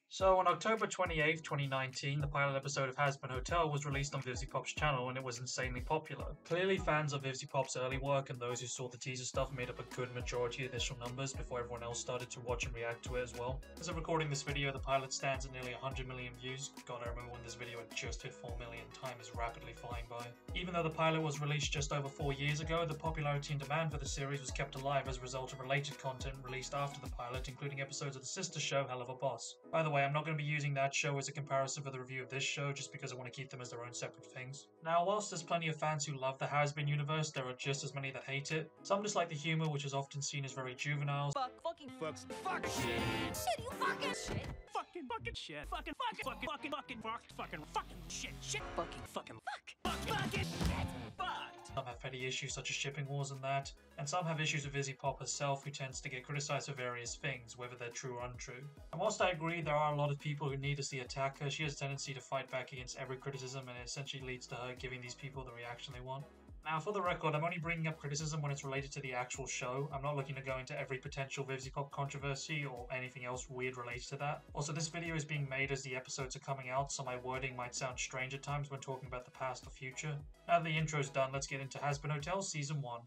So on October 28th, 2019, the pilot episode of Hazbin Hotel was released on VivziePop's channel and it was insanely popular. Clearly fans of VivziePop's early work and those who saw the teaser stuff made up a good majority of initial numbers before everyone else started to watch and react to it as well. As of recording this video, the pilot stands at nearly 100 million views. God, I remember when this video had just hit 4 million, time is rapidly flying by. Even though the pilot was released just over 4 years ago, the popularity and demand for the series was kept alive as a result of related content released after the pilot, including episodes of the sister show Hell of a Boss. By the way, I'm not going to be using that show as a comparison for the review of this show just because I want to keep them as their own separate things. Now, whilst there's plenty of fans who love the Hazbin universe, there are just as many that hate it. Some dislike the humor, which is often seen as very juvenile. Fucking shit, you fucking shit. Fucking shit. Fucking Some have petty issues such as shipping wars and that, and some have issues with VivziePop herself, who tends to get criticized for various things, whether they're true or untrue. And whilst I agree there are a lot of people who needlessly attack her, she has a tendency to fight back against every criticism, and it essentially leads to her giving these people the reaction they want. Now, for the record, I'm only bringing up criticism when it's related to the actual show. I'm not looking to go into every potential VivziePop controversy or anything else weird related to that. Also, this video is being made as the episodes are coming out, so my wording might sound strange at times when talking about the past or future. Now that the intro's done, let's get into Hazbin Hotel Season 1.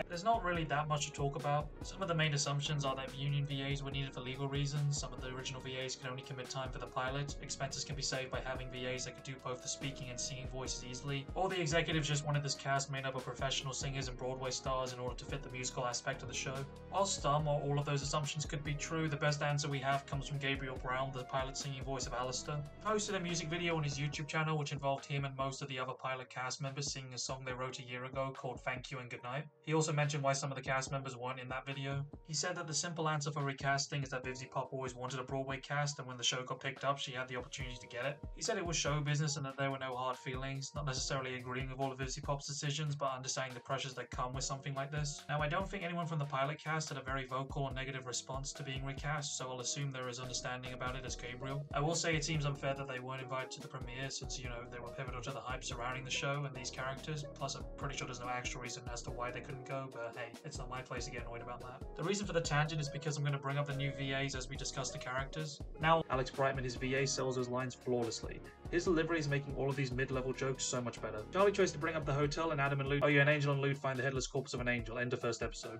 There's not really that much to talk about. Some of the main assumptions are that union VAs were needed for legal reasons, some of the original VAs can only commit time for the pilot, expenses can be saved by having VAs that could do both the speaking and singing voices easily, or the executives just wanted this cast made up of professional singers and Broadway stars in order to fit the musical aspect of the show. While some or all of those assumptions could be true, the best answer we have comes from Gabriel Brown, the pilot singing voice of Alistair. He posted a music video on his YouTube channel which involved him and most of the other pilot cast members singing a song they wrote a year ago called Thank You and Goodnight. He also mentioned why some of the cast members weren't in that video. He said that the simple answer for recasting is that VivziePop always wanted a Broadway cast, and when the show got picked up, she had the opportunity to get it. He said it was show business and that there were no hard feelings, not necessarily agreeing with all of VivziePop's decisions, but understanding the pressures that come with something like this. Now, I don't think anyone from the pilot cast had a very vocal or negative response to being recast, so I'll assume there is understanding about it as Gabriel. I will say it seems unfair that they weren't invited to the premiere since, you know, they were pivotal to the hype surrounding the show and these characters, plus I'm pretty sure there's no actual reason as to why they couldn't go, but hey, it's not my place to get annoyed about that. The reason for the tangent is because I'm going to bring up the new VAs as we discuss the characters. Now, Alex Brightman, his VA, sells those lines flawlessly. His delivery is making all of these mid-level jokes so much better. Charlie tries to bring up the hotel and Adam and Lude, oh yeah, an angel and Lude find the headless corpse of an angel, end of first episode.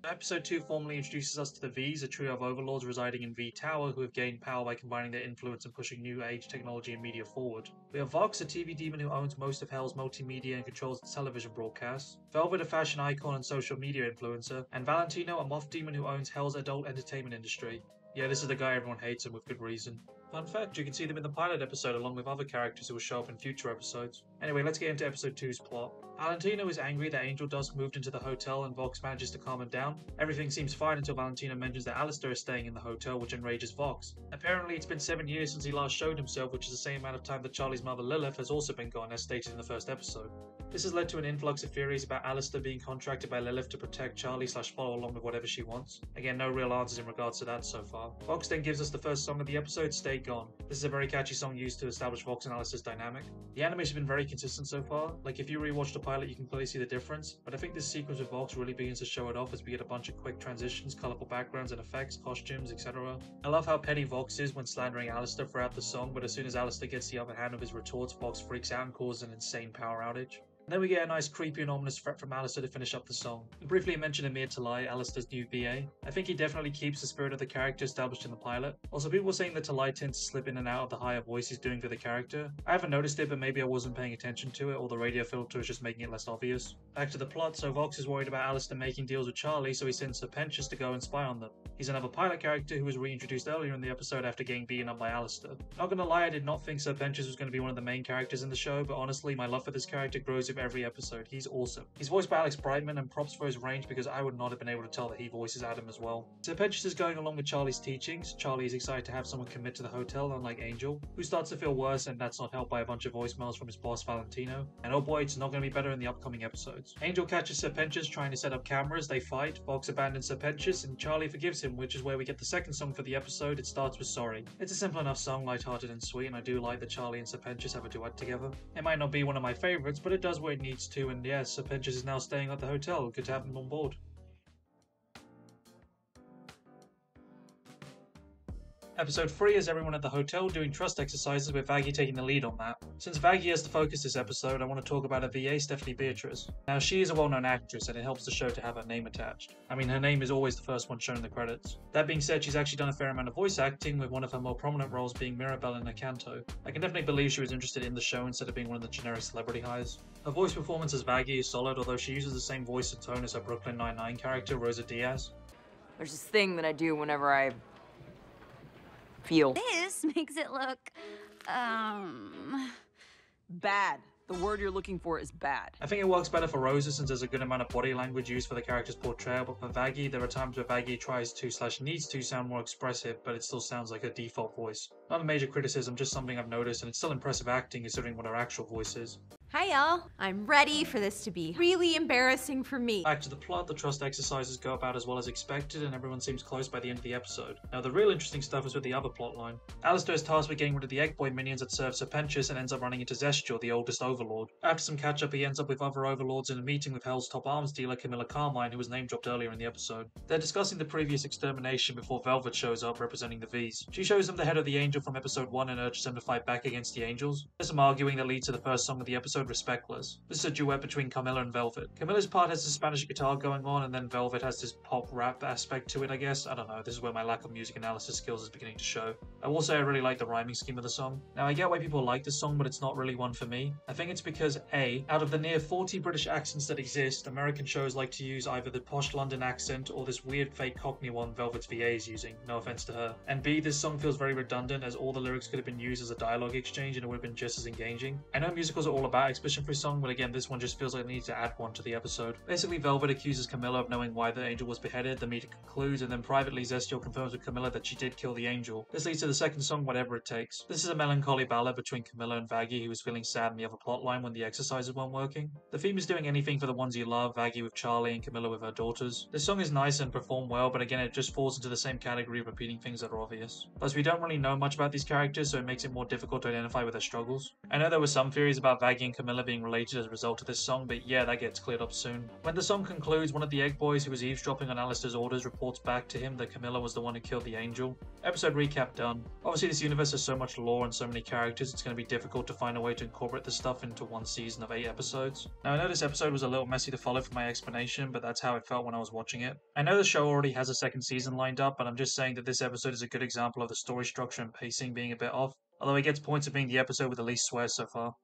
Episode 2 formally introduces us to the V's, a trio of overlords residing in V Tower who have gained power by combining their influence and pushing new age technology and media forward. We have Vox, a TV demon who owns most of Hell's multimedia and controls its television broadcasts, Velvet, a fashion icon and social media influencer, and Valentino, a moth demon who owns Hell's adult entertainment industry. Yeah, this is the guy everyone hates and with good reason. Fun fact, you can see them in the pilot episode along with other characters who will show up in future episodes. Anyway, let's get into episode 2's plot. Valentino is angry that Angel Dusk moved into the hotel and Vox manages to calm him down. Everything seems fine until Valentino mentions that Alistair is staying in the hotel, which enrages Vox. Apparently, it's been 7 years since he last showed himself, which is the same amount of time that Charlie's mother Lilith has also been gone, as stated in the first episode. This has led to an influx of theories about Alistair being contracted by Lilith to protect Charlie / follow along with whatever she wants. Again, no real answers in regards to that so far. Vox then gives us the first song of the episode, Stay Gone. This is a very catchy song used to establish Vox and Alistair's dynamic. The animation has been very consistent so far. Like, if you rewatch the pilot, you can clearly see the difference, but I think this sequence with Vox really begins to show it off as we get a bunch of quick transitions, colourful backgrounds and effects, costumes, etc. I love how petty Vox is when slandering Alistair throughout the song, but as soon as Alistair gets the upper hand of his retorts, Vox freaks out and causes an insane power outage. And then we get a nice creepy and ominous threat from Alistair to finish up the song. We briefly mentioned Amir Talai, Alistair's new VA. I think he definitely keeps the spirit of the character established in the pilot. Also, people were saying that Talai tends to slip in and out of the higher voice he's doing for the character. I haven't noticed it, but maybe I wasn't paying attention to it, or the radio filter is just making it less obvious. Back to the plot, so Vox is worried about Alistair making deals with Charlie, so he sends Serpentius to go and spy on them. He's another pilot character who was reintroduced earlier in the episode after getting beaten up by Alistair. Not gonna lie, I did not think Serpentius was going to be one of the main characters in the show, but honestly, my love for this character grows with every episode. He's awesome. He's voiced by Alex Brightman, and props for his range because I would not have been able to tell that he voices Adam as well. Serpentius is going along with Charlie's teachings. Charlie is excited to have someone commit to the hotel, unlike Angel, who starts to feel worse, and that's not helped by a bunch of voicemails from his boss Valentino. And oh boy, it's not going to be better in the upcoming episodes. Angel catches Serpentius trying to set up cameras, they fight, Vox abandons Serpentius, and Charlie forgives him, which is where we get the second song for the episode. It starts with Sorry. It's a simple enough song, lighthearted and sweet, and I do like that Charlie and Serpentius have a duet together. It might not be one of my favourites, but it does what it needs to, and yes, Serpentious is now staying at the hotel. Good to have him on board. Episode 3 is everyone at the hotel doing trust exercises, with Vaggie taking the lead on that. Since Vaggie has the focus this episode, I want to talk about her VA, Stephanie Beatrice. Now, she is a well-known actress, and it helps the show to have her name attached. I mean, her name is always the first one shown in the credits. That being said, she's actually done a fair amount of voice acting, with one of her more prominent roles being Mirabelle in Encanto. I can definitely believe she was interested in the show instead of being one of the generic celebrity hires. Her voice performance as Vaggie is solid, although she uses the same voice and tone as her Brooklyn Nine-Nine character, Rosa Diaz. There's this thing that I do whenever I feel This makes it look, bad. The word you're looking for is bad. I think it works better for Rosa since there's a good amount of body language used for the character's portrayal, but for Vaggie, there are times where Vaggie tries to / needs to sound more expressive, but it still sounds like her default voice. Not a major criticism, just something I've noticed, and it's still impressive acting considering what her actual voice is. Hi y'all, I'm ready for this to be really embarrassing for me. Back to the plot, the trust exercises go about as well as expected, and everyone seems close by the end of the episode. Now, the real interesting stuff is with the other plotline. Alistair is tasked with getting rid of the Egg Boy minions that serve Serpentious and ends up running into Zestial, the oldest overlord. After some catch-up, he ends up with other overlords in a meeting with Hell's top arms dealer Camilla Carmine, who was name-dropped earlier in the episode. They're discussing the previous extermination before Velvet shows up representing the V's. She shows them the head of the Angel from episode 1 and urges them to fight back against the Angels. There's some arguing that leads to the first song of the episode, Respectless. This is a duet between Carmilla and Velvet. Camilla's part has the Spanish guitar going on, and then Velvet has this pop rap aspect to it, I guess. I don't know, this is where my lack of music analysis skills is beginning to show. I will say I really like the rhyming scheme of the song. Now, I get why people like this song, but it's not really one for me. I think it's because A, out of the near 40 British accents that exist, American shows like to use either the posh London accent or this weird fake Cockney one Velvet's VA is using, no offense to her. And B, this song feels very redundant, as all the lyrics could have been used as a dialogue exchange and it would have been just as engaging. I know musicals are all about expression for song, but again, this one just feels like it needs to add one to the episode. Basically, Velvet accuses Camilla of knowing why the angel was beheaded, the meeting concludes, and then privately Zestial confirms with Camilla that she did kill the angel. This leads to the second song, Whatever It Takes. This is a melancholy ballad between Camilla and Vaggie, who was feeling sad in the other plotline when the exercises weren't working. The theme is doing anything for the ones you love, Vaggie with Charlie and Camilla with her daughters. This song is nice and performed well, but again, it just falls into the same category of repeating things that are obvious. Plus, we don't really know much about these characters, so it makes it more difficult to identify with their struggles. I know there were some theories about Vaggie and Camilla being related as a result of this song, but yeah, that gets cleared up soon. When the song concludes, one of the Egg Boys who was eavesdropping on Alistair's orders reports back to him that Camilla was the one who killed the angel. Episode recap done. Obviously, this universe has so much lore and so many characters, it's going to be difficult to find a way to incorporate this stuff into one season of 8 episodes. Now, I know this episode was a little messy to follow for my explanation, but that's how it felt when I was watching it. I know the show already has a second season lined up, but I'm just saying that this episode is a good example of the story structure and pacing being a bit off, although it gets points of being the episode with the least swears so far.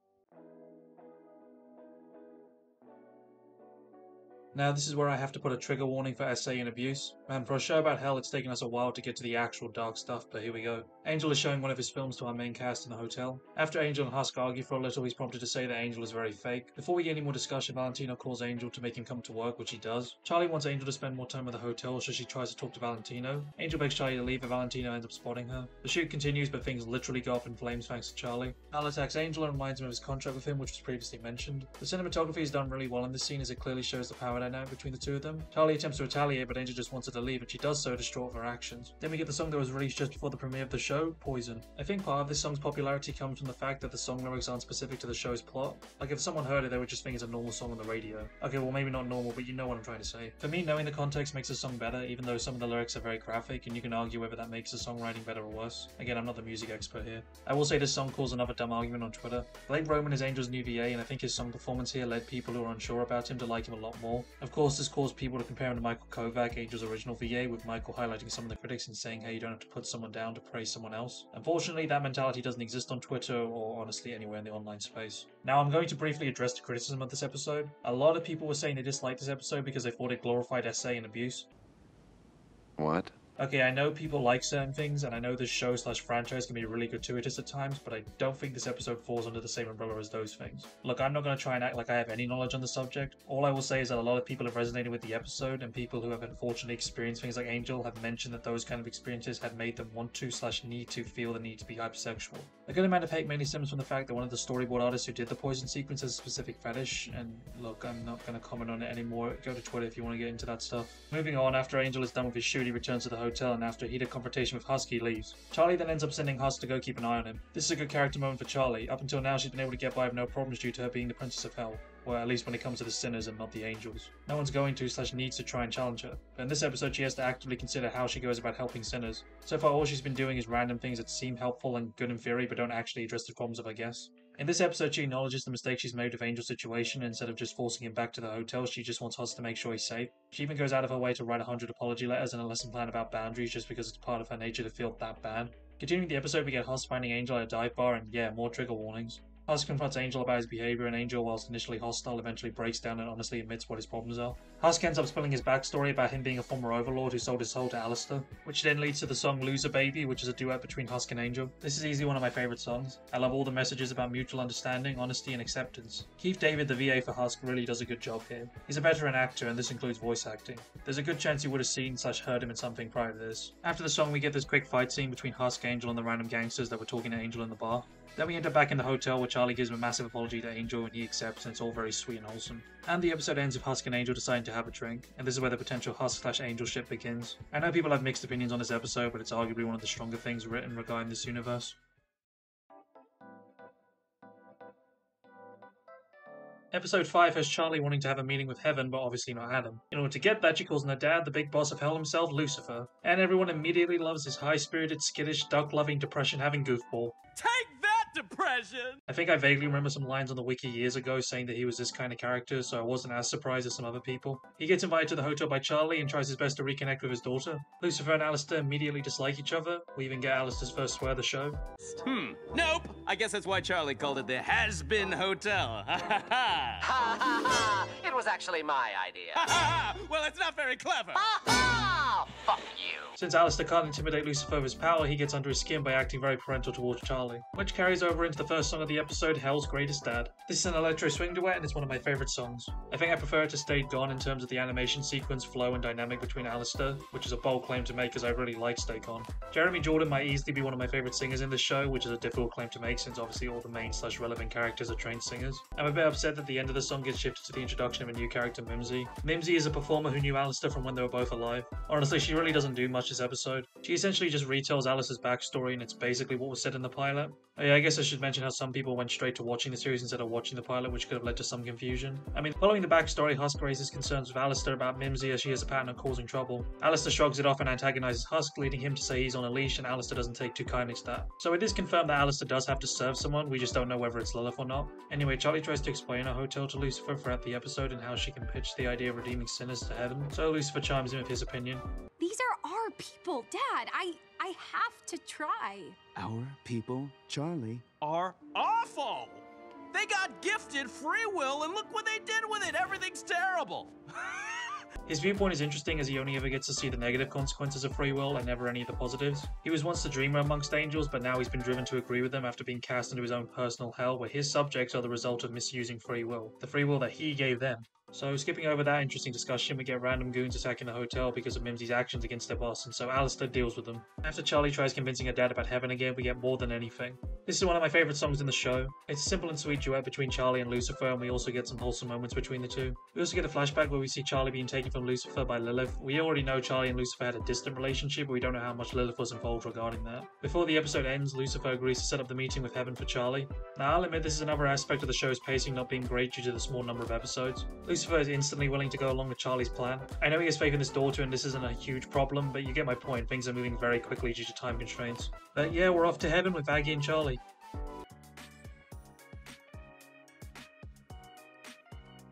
Now, this is where I have to put a trigger warning for SA and abuse. Man, for a show about hell, it's taken us a while to get to the actual dark stuff, but here we go. Angel is showing one of his films to our main cast in the hotel. After Angel and Husk argue for a little, he's prompted to say that Angel is very fake. Before we get any more discussion, Valentino calls Angel to make him come to work, which he does. Charlie wants Angel to spend more time at the hotel, so she tries to talk to Valentino. Angel begs Charlie to leave, but Valentino ends up spotting her. The shoot continues, but things literally go up in flames thanks to Charlie. Al attacks Angel and reminds him of his contract with him, which was previously mentioned. The cinematography is done really well in this scene, as it clearly shows the power dynamic between the two of them. Charlie attempts to retaliate, but Angel just wants her to leave, and she does so, distraught of her actions. Then we get the song that was released just before the premiere of the show, Poison. I think part of this song's popularity comes from the fact that the song lyrics aren't specific to the show's plot. Like, if someone heard it, they would just think it's a normal song on the radio. Okay, well, maybe not normal, but you know what I'm trying to say. For me, knowing the context makes the song better, even though some of the lyrics are very graphic, and you can argue whether that makes the songwriting better or worse. Again, I'm not the music expert here. I will say this song caused another dumb argument on Twitter. Blake Roman is Angel's new VA, and I think his song performance here led people who are unsure about him to like him a lot more. Of course, this caused people to compare him to Michael Kovac, Angel's original VA, with Michael highlighting some of the critics and saying, hey, you don't have to put someone down to praise someone else. Unfortunately, that mentality doesn't exist on Twitter or honestly anywhere in the online space. Now, I'm going to briefly address the criticism of this episode. A lot of people were saying they disliked this episode because they thought it glorified SA and abuse. What? Okay, I know people like certain things, and I know this show/franchise can be really gratuitous at times, but I don't think this episode falls under the same umbrella as those things. Look, I'm not going to try and act like I have any knowledge on the subject. All I will say is that a lot of people have resonated with the episode, and people who have unfortunately experienced things like Angel have mentioned that those kind of experiences had made them want to/need to feel the need to be hypersexual. A good amount of hate mainly stems from the fact that one of the storyboard artists who did the poison sequence has a specific fetish, and look, I'm not going to comment on it anymore. Go to Twitter if you want to get into that stuff. Moving on, after Angel is done with his shoot, he returns to the hotel, and after a heated confrontation with Husk, he leaves. Charlie then ends up sending Husk to go keep an eye on him. This is a good character moment for Charlie. Up until now, she's been able to get by with no problems due to her being the Princess of Hell. or at least when it comes to the sinners and not the angels. No one's going to / needs to try and challenge her, but in this episode she has to actively consider how she goes about helping sinners. So far all she's been doing is random things that seem helpful and good in theory but don't actually address the problems of her guests. In this episode she acknowledges the mistake she's made with Angel's situation, and instead of just forcing him back to the hotel she just wants Husk to make sure he's safe. She even goes out of her way to write 100 apology letters and a lesson plan about boundaries just because it's part of her nature to feel that bad. Continuing the episode, we get Husk finding Angel at a dive bar, and yeah, more trigger warnings. Husk confronts Angel about his behavior, and Angel, whilst initially hostile, eventually breaks down and honestly admits what his problems are. Husk ends up spilling his backstory about him being a former overlord who sold his soul to Alistair, which then leads to the song Loser Baby, which is a duet between Husk and Angel. This is easily one of my favourite songs. I love all the messages about mutual understanding, honesty and acceptance. Keith David, the VA for Husk, really does a good job here. He's a veteran actor, and this includes voice acting. There's a good chance you would have seen / heard him in something prior to this. After the song, we get this quick fight scene between Husk, Angel and the random gangsters that were talking to Angel in the bar. Then we end up back in the hotel where Charlie gives him a massive apology to Angel and he accepts, and it's all very sweet and wholesome. And the episode ends with Husk and Angel deciding to have a drink, and this is where the potential Husk / Angel ship begins. I know people have mixed opinions on this episode, but it's arguably one of the stronger things written regarding this universe. Episode 5 has Charlie wanting to have a meeting with Heaven, but obviously not Adam. In order to get that, she calls on her dad, the big boss of hell himself, Lucifer. And everyone immediately loves his high-spirited, skittish, duck-loving, depression-having goofball. Take that, depression! I think I vaguely remember some lines on the wiki years ago saying that he was this kind of character, so I wasn't as surprised as some other people. He gets invited to the hotel by Charlie and tries his best to reconnect with his daughter. Lucifer and Alistair immediately dislike each other. We even get Alistair's first swear of the show. Nope! I guess that's why Charlie called it the Has-Been Hotel. Ha ha ha! Ha ha ha! It was actually my idea. Ha ha ha! Well, it's not very clever. Ha ha! Fuck you. Since Alistair can't intimidate Lucifer with his power, he gets under his skin by acting very parental towards Charlie, which carries over into the first song of the episode, Hell's Greatest Dad. This is an electro swing duet and it's one of my favourite songs. I think I prefer it to Stayed Gone in terms of the animation sequence, flow and dynamic between Alistair, which is a bold claim to make as I really like Stay Gone. Jeremy Jordan might easily be one of my favourite singers in this show, which is a difficult claim to make since obviously all the main / relevant characters are trained singers. I'm a bit upset that the end of the song gets shifted to the introduction of a new character, Mimsy. Mimsy is a performer who knew Alistair from when they were both alive. Honestly, she really doesn't do much this episode. She essentially just retells Alistair's backstory and it's basically what was said in the pilot. Oh yeah, I guess I should mention how some people went straight to watching the series instead of watching the pilot, which could have led to some confusion. I mean, following the backstory, Husk raises concerns with Alistair about Mimsy as she has a pattern of causing trouble. Alistair shrugs it off and antagonizes Husk, leading him to say he's on a leash, and Alistair doesn't take too kindly to that. So it is confirmed that Alistair does have to serve someone, we just don't know whether it's Lilith or not. Anyway, Charlie tries to explain her hotel to Lucifer throughout the episode and how she can pitch the idea of redeeming sinners to heaven, so Lucifer chimes in with his opinion. These are our people, Dad. I have to try. Our people, Charlie. Are awful! They got gifted free will and look what they did with it! Everything's terrible! His viewpoint is interesting as he only ever gets to see the negative consequences of free will and never any of the positives. He was once the dreamer amongst angels, but now he's been driven to agree with them after being cast into his own personal hell where his subjects are the result of misusing free will, the free will that he gave them. So skipping over that interesting discussion, we get random goons attacking the hotel because of Mimsy's actions against their boss, and so Alistair deals with them. After Charlie tries convincing her dad about heaven again, we get More Than Anything. This is one of my favourite songs in the show. It's a simple and sweet duet between Charlie and Lucifer, and we also get some wholesome moments between the two. We also get a flashback where we see Charlie being taken from Lucifer by Lilith. We already know Charlie and Lucifer had a distant relationship, but we don't know how much Lilith was involved regarding that. Before the episode ends, Lucifer agrees to set up the meeting with Heaven for Charlie. Now I'll admit this is another aspect of the show's pacing not being great due to the small number of episodes. Lucifer is instantly willing to go along with Charlie's plan. I know he has faith in his daughter and this isn't a huge problem, but you get my point, things are moving very quickly due to time constraints. But yeah, we're off to heaven with Aggie and Charlie.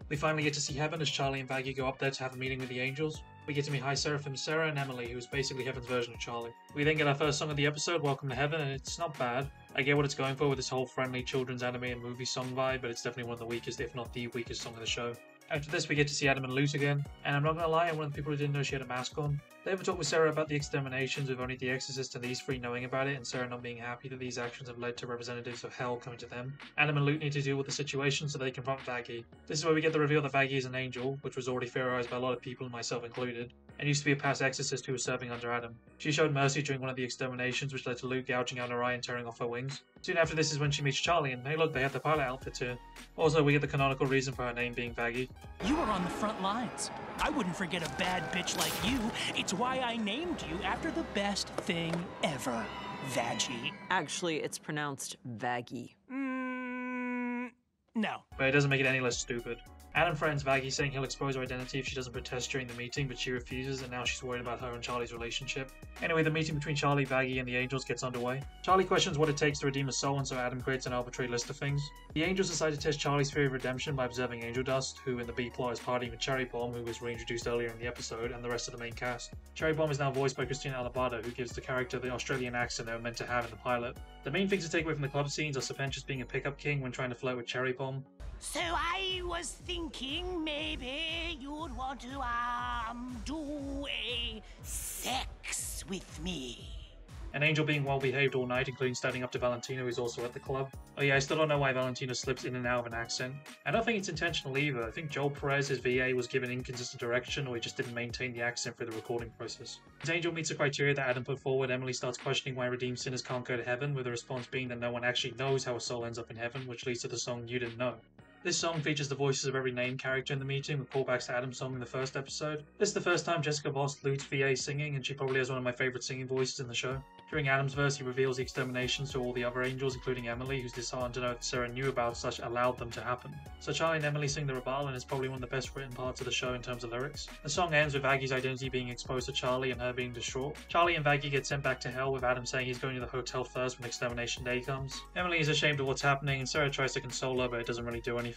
We finally get to see Heaven as Charlie and Vaggie go up there to have a meeting with the angels. We get to meet High Seraphim Sarah and Emily, who is basically Heaven's version of Charlie. We then get our first song of the episode, Welcome to Heaven, and it's not bad. I get what it's going for with this whole friendly children's anime and movie song vibe, but it's definitely one of the weakest, if not the weakest song of the show. After this, we get to see Adam and Lute again, and I'm not gonna lie, I'm one of the people who didn't know she had a mask on. They ever talk with Sarah about the exterminations, with only the Exorcist and these three knowing about it, and Sarah not being happy that these actions have led to representatives of hell coming to them. Adam and Lute need to deal with the situation so they confront Vaggie. This is where we get the reveal that Vaggie is an angel, which was already theorized by a lot of people, myself included, and used to be a past exorcist who was serving under Adam. She showed mercy during one of the exterminations, which led to Lute gouging out her eye and tearing off her wings. Soon after this is when she meets Charlie, and hey look, they have the pilot outfits here. Also, we get the canonical reason for her name being Vaggie. You are on the front lines. I wouldn't forget a bad bitch like you. It's why I named you after the best thing ever, Vaggie. Actually, it's pronounced Vaggie. No. But it doesn't make it any less stupid. Adam threatens Vaggie, saying he'll expose her identity if she doesn't protest during the meeting, but she refuses, and now she's worried about her and Charlie's relationship. Anyway, the meeting between Charlie, Vaggie, and the Angels gets underway. Charlie questions what it takes to redeem a soul, and so Adam creates an arbitrary list of things. The Angels decide to test Charlie's theory of redemption by observing Angel Dust, who in the B-plot is partying with Cherry Bomb, who was reintroduced earlier in the episode, and the rest of the main cast. Cherry Bomb is now voiced by Christina Alabado, who gives the character the Australian accent they were meant to have in the pilot. The main things to take away from the club scenes are Serpentious being a pickup king when trying to flirt with Cherry Bomb. So I was thinking maybe you'd want to, do a sex with me. An Angel being well behaved all night, including standing up to Valentina, who's also at the club. Oh yeah, I still don't know why Valentina slips in and out of an accent. I don't think it's intentional either. I think Joel Perez, his VA, was given inconsistent direction, or he just didn't maintain the accent through the recording process. As Angel meets the criteria that Adam put forward, Emily starts questioning why redeemed sinners can't go to heaven, with the response being that no one actually knows how a soul ends up in heaven, which leads to the song You Didn't Know. This song features the voices of every named character in the meeting, with callbacks to Adam's song in the first episode. This is the first time Jessica Voss lutes VA singing, and she probably has one of my favourite singing voices in the show. During Adam's verse, he reveals the exterminations to all the other angels, including Emily, who's disheartened to know that Sarah knew about such allowed them to happen. So Charlie and Emily sing the rebuttal, and it's probably one of the best written parts of the show in terms of lyrics. The song ends with Vaggie's identity being exposed to Charlie and her being distraught. Charlie and Vaggie get sent back to hell, with Adam saying he's going to the hotel first when extermination day comes. Emily is ashamed of what's happening, and Sarah tries to console her, but it doesn't really do anything.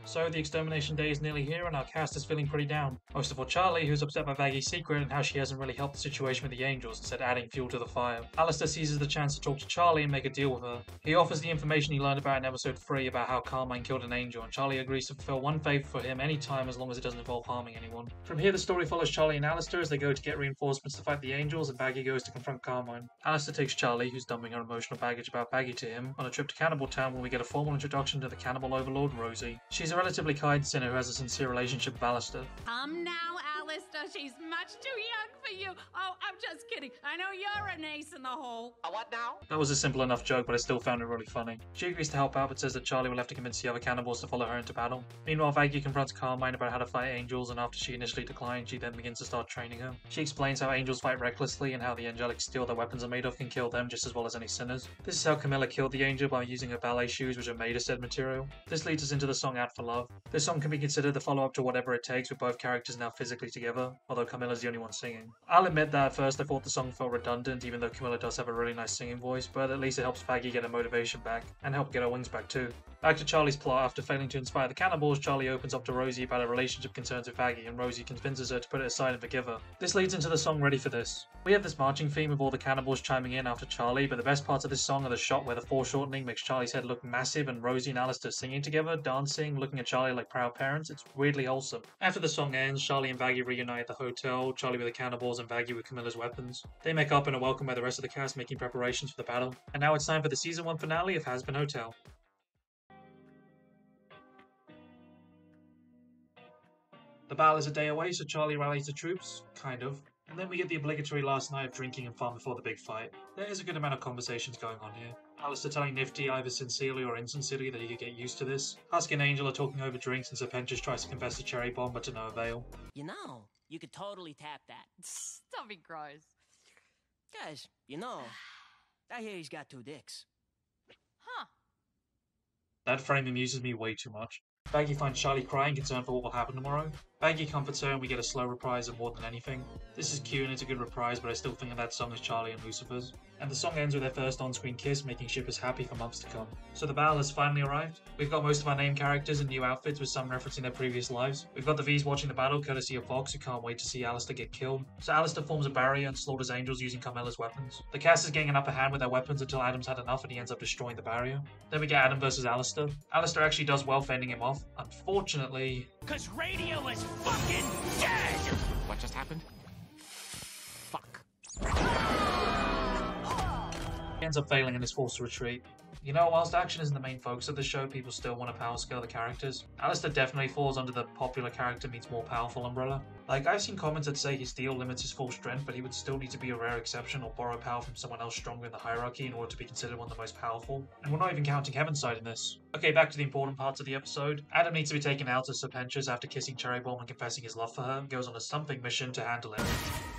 So the extermination day is nearly here, and our cast is feeling pretty down. Most of all Charlie, who's upset by Vaggie's secret and how she hasn't really helped the situation with the Angels, instead adding fuel to the fire. Alistair seizes the chance to talk to Charlie and make a deal with her. He offers the information he learned about in episode 3 about how Carmine killed an angel, and Charlie agrees to fulfill one favour for him anytime as long as it doesn't involve harming anyone. From here the story follows Charlie and Alistair as they go to get reinforcements to fight the Angels, and Vaggie goes to confront Carmine. Alistair takes Charlie, who's dumping her emotional baggage about Vaggie to him, on a trip to Cannibal Town when we get a formal introduction to the cannibal overlord Rosie. She's a relatively kind sinner who has a sincere relationship with Alistair. Come now, Alistair. She's much too young for you. Oh, I'm just kidding. I know you're an ace in the hole. A what now? That was a simple enough joke, but I still found it really funny. She agrees to help out, but says that Charlie will have to convince the other cannibals to follow her into battle. Meanwhile, Vaggie confronts Carmine about how to fight angels, and after she initially declines, she then begins to start training her. She explains how angels fight recklessly, and how the angelic steel their weapons are made of can kill them just as well as any sinners. This is how Camilla killed the angel by using her ballet shoes, which are made of said material. This leads us into the song Out for Love. This song can be considered the follow-up to Whatever It Takes, with both characters now physically together, although Camilla's the only one singing. I'll admit that at first I thought the song felt redundant, even though Camilla does have a really nice singing voice, but at least it helps Vaggie get her motivation back, and help get her wings back too. Back to Charlie's plot. After failing to inspire the cannibals, Charlie opens up to Rosie about her relationship concerns with Vaggie, and Rosie convinces her to put it aside and forgive her. This leads into the song Ready for This. We have this marching theme with all the cannibals chiming in after Charlie, but the best parts of this song are the shot where the foreshortening makes Charlie's head look massive and Rosie and Alistair singing together, dancing, looking at Charlie like proud parents. It's weirdly wholesome. After the song ends, Charlie and Vaggie reunite at the hotel, Charlie with the cannibals and Vaggie with Camilla's weapons. They make up and are welcomed by the rest of the cast, making preparations for the battle. And now it's time for the season 1 finale of Hazbin Hotel. The battle is a day away, so Charlie rallies the troops, kind of. And then we get the obligatory last night of drinking and fun before the big fight. There is a good amount of conversations going on here. Alistair telling Nifty either sincerely or insincerely that he could get used to this. Husky and Angel are talking over drinks, and Serpentious tries to confess to Cherry Bomb, but to no avail. You know, you could totally tap that. Don't be gross. Guys, you know, I hear he's got 2 dicks. Huh. That frame amuses me way too much. Vaggie finds Charlie crying, concerned for what will happen tomorrow. Vaggie comforts her and we get a slow reprise of More Than Anything. This is cute and it's a good reprise, but I still think of that song as Charlie and Lucifer's. And the song ends with their first on-screen kiss, making shippers happy for months to come. So the battle has finally arrived. We've got most of our name characters in new outfits, with some referencing their previous lives. We've got the V's watching the battle, courtesy of Vox, who can't wait to see Alistair get killed. So Alistair forms a barrier and slaughters angels using Carmella's weapons. The cast is getting an upper hand with their weapons until Adam's had enough and he ends up destroying the barrier. Then we get Adam versus Alistair. Alistair actually does well fending him off. Unfortunately... Cause radio is fucking dead! What just happened? Fuck. He ends up failing and is forced to retreat. You know, whilst action isn't the main focus of the show, people still want to power scale the characters. Alistair definitely falls under the popular character meets more powerful umbrella. Like, I've seen comments that say his steel limits his full strength, but he would still need to be a rare exception or borrow power from someone else stronger in the hierarchy in order to be considered one of the most powerful. And we're not even counting Heaven's side in this. Okay, back to the important parts of the episode. Adam needs to be taken out of Serpentious after kissing Cherry Bomb and confessing his love for her, and goes on a stumping mission to handle it.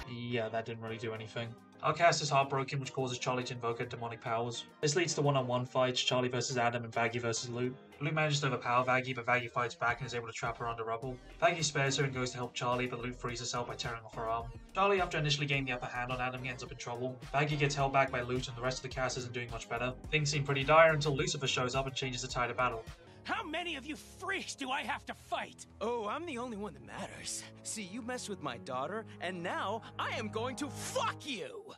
Yeah, that didn't really do anything. Our cast is heartbroken, which causes Charlie to invoke her demonic powers. This leads to one-on-one fights, Charlie versus Adam and Vaggie versus Loot. Loot manages to overpower Vaggie, but Vaggie fights back and is able to trap her under rubble. Vaggie spares her and goes to help Charlie, but Loot frees herself by tearing off her arm. Charlie, after initially gaining the upper hand on Adam, ends up in trouble. Vaggie gets held back by Loot, and the rest of the cast isn't doing much better. Things seem pretty dire until Lucifer shows up and changes the tide of battle. How many of you freaks do I have to fight? Oh, I'm the only one that matters. See, you messed with my daughter, and now I am going to fuck you!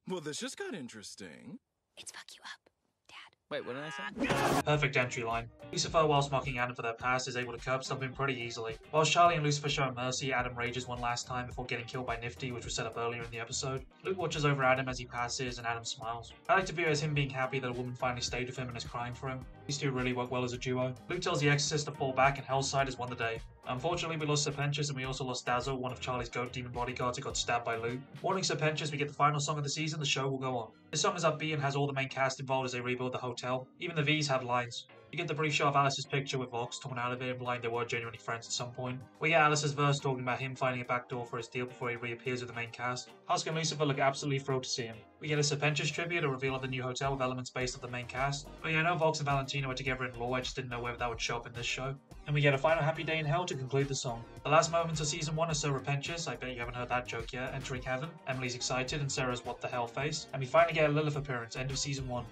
Well, this just got interesting. It's fuck you up, Dad. Wait, what did I say? Perfect entry line. Lucifer, whilst mocking Adam for their past, is able to curb something pretty easily. Whilst Charlie and Lucifer show mercy, Adam rages one last time before getting killed by Nifty, which was set up earlier in the episode. Luke watches over Adam as he passes, and Adam smiles. I like to view it as him being happy that a woman finally stayed with him and is crying for him. These two really work well as a duo. Luke tells the Exorcist to fall back, and Hellside has won the day. Unfortunately, we lost Serpentius, and we also lost Dazzle, one of Charlie's goat demon bodyguards who got stabbed by Luke. Warning Serpentius, we get the final song of the season, the show will go on. This song is upbeat and has all the main cast involved as they rebuild the hotel. Even the V's have lines. You get the brief shot of Alice's picture with Vox torn out of it, implying they were genuinely friends at some point. We get Alice's verse talking about him finding a backdoor for his deal before he reappears with the main cast. Husk and Lucifer look absolutely thrilled to see him. We get a Serpentius tribute, a reveal of the new hotel with elements based off the main cast. But yeah, I know Vox and Valentino are together in lore, I just didn't know whether that would show up in this show. And we get a final happy day in hell to conclude the song. The last moments of season 1 are so repentitious, I bet you haven't heard that joke yet. Entering heaven, Emily's excited and Sarah's what the hell face. And we finally get a Lilith appearance, end of season 1.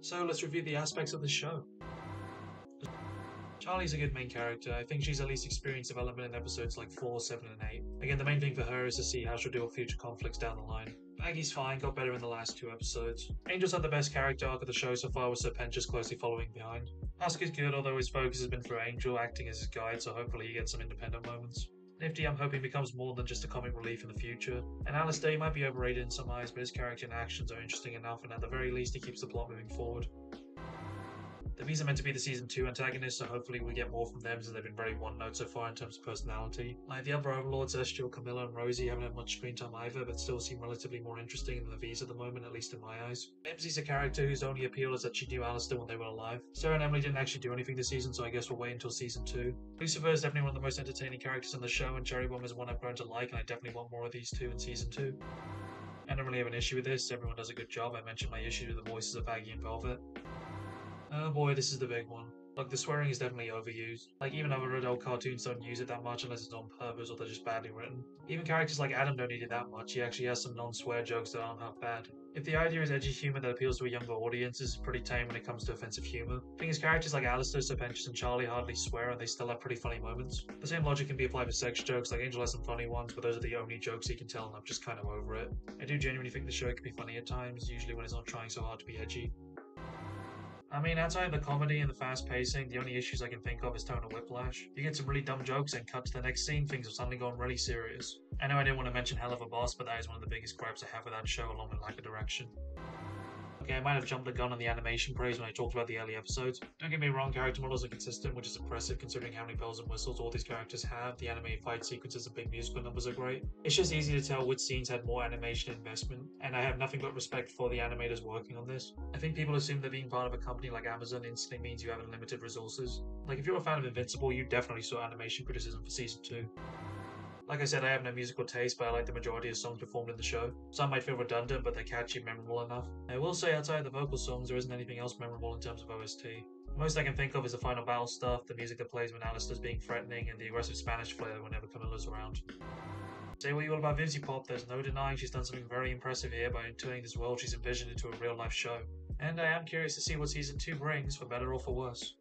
So let's review the aspects of the show. Charlie's a good main character. I think she's at least experienced development in episodes like 4, 7, and 8. Again, the main thing for her is to see how she'll deal with future conflicts down the line. Maggie's fine, got better in the last 2 episodes. Angel's had the best character arc of the show so far, with Serpentius closely following behind. Husk is good, although his focus has been through Angel, acting as his guide, so hopefully he gets some independent moments. Nifty, I'm hoping, becomes more than just a comic relief in the future. And Alistair might be overrated in some eyes, but his character and actions are interesting enough, and at the very least he keeps the plot moving forward. The V's are meant to be the season 2 antagonists, so hopefully we get more from them since they've been very one-note so far in terms of personality. Like the other overlords, Estiel, Camilla, and Rosie haven't had much screen time either, but still seem relatively more interesting than the V's at the moment, at least in my eyes. Mimsy's a character whose only appeal is that she knew Alistair when they were alive. Sarah and Emily didn't actually do anything this season, so I guess we'll wait until season 2. Lucifer is definitely one of the most entertaining characters on the show, and Cherry Bomb is one I've grown to like, and I definitely want more of these two in season 2. I don't really have an issue with this, everyone does a good job. I mentioned my issue with the voices of Aggie and Velvet. Oh boy, this is the big one. Look, the swearing is definitely overused. Like, even other adult cartoons don't use it that much unless it's on purpose or they're just badly written. Even characters like Adam don't need it that much, he actually has some non-swear jokes that aren't half bad. If the idea is edgy humor that appeals to a younger audience, it's pretty tame when it comes to offensive humor. The thing is, characters like Alistair, Serpentius, and Charlie hardly swear and they still have pretty funny moments. The same logic can be applied for sex jokes, like Angel has some funny ones, but those are the only jokes he can tell and I'm just kind of over it. I do genuinely think the show can be funny at times, usually when it's not trying so hard to be edgy. I mean, outside of the comedy and the fast pacing, the only issues I can think of is tone and whiplash. You get some really dumb jokes and cut to the next scene, things have suddenly gone really serious. I know I didn't want to mention Hell of a Boss, but that is one of the biggest gripes I have with that show, along with lack of direction. Okay, I might have jumped the gun on the animation praise when I talked about the early episodes. Don't get me wrong, character models are consistent, which is impressive considering how many bells and whistles all these characters have. The animated fight sequences and big musical numbers are great. It's just easy to tell which scenes had more animation investment, and I have nothing but respect for the animators working on this. I think people assume that being part of a company like Amazon instantly means you have unlimited resources. Like, if you're a fan of Invincible, you definitely saw animation criticism for season 2. Like I said, I have no musical taste, but I like the majority of songs performed in the show. Some might feel redundant, but they're catchy and memorable enough. I will say, outside of the vocal songs, there isn't anything else memorable in terms of OST. The most I can think of is the final battle stuff, the music that plays when Alistair's being threatening, and the aggressive Spanish flair whenever Camilla's around. Say what you will about VivziePop, there's no denying she's done something very impressive here by turning this world she's envisioned into a real-life show. And I am curious to see what season 2 brings, for better or for worse.